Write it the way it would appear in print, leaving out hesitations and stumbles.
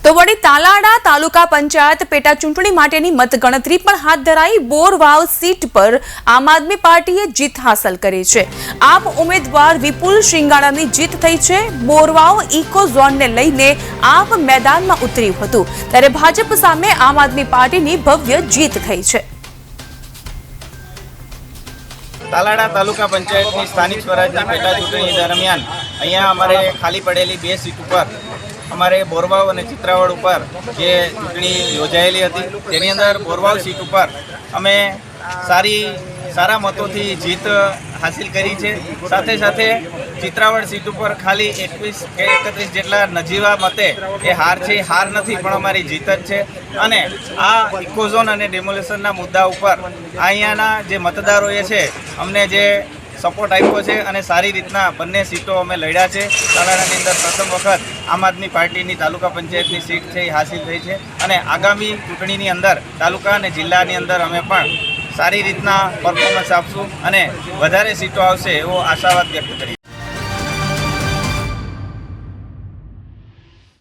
તો વળી તાલાડા તાલુકા પંચાયત પેટા ચૂંટણી માટેની મતગણતરી પણ હાથ ધરાઈ। બોરવાવ સીટ પર આમ આદમી પાર્ટીએ જીત હાંસલ કરી છે। આપ ઉમેદવાર વિપુલ શ્રીંગાળાની જીત થઈ છે। બોરવાવ ઇકો ઝોનને લઈને આપ મેદાનમાં ઉતર્યું હતું, ત્યારે ભાજપ સામે આમ આદમી પાર્ટીની ભવ્ય જીત થઈ છે। તાલાડા તાલુકા પંચાયતની સ્થાનિક સ્વરાજની પેટા ચૂંટણી દરમિયાન અહીંયા અમારે ખાલી પડેલી 2 સીટ ઉપર અમારે બોરવાવ અને ચિત્રાવડ ઉપર જે ચૂંટણી યોજાયેલી હતી તેની અંદર બોરવાવ સીટ ઉપર અમે સારા મતોથી જીત હાસિલ કરી છે। સાથે સાથે ચિત્રાવડ સીટ ઉપર ખાલી 21 કે 31 જેટલા નજીવા મતે એ હાર છે, હાર નથી પણ અમારી જીત જ છે। અને આ ઇકોઝોન અને ડેમોલેશનના મુદ્દા ઉપર અહીંયાના જે મતદારોએ છે અમને જે સપોર્ટ આપ્યો છે અને સારી રીતના બંને સીટો અમે લડ્યા છે। તાલાડાની અંદર પ્રથમ વખત આમ આદમી પાર્ટીની તાલુકા પંચાયતની સીટ છે એ હાસિલ થઈ છે અને આગામી ચૂંટણીની અંદર તાલુકા અને જિલ્લાની અંદર અમે પણ સારી રીતના પરફોર્મન્સ આપશું અને વધારે સીટો આવશે એવો આશાવાદ વ્યક્ત કરીએ।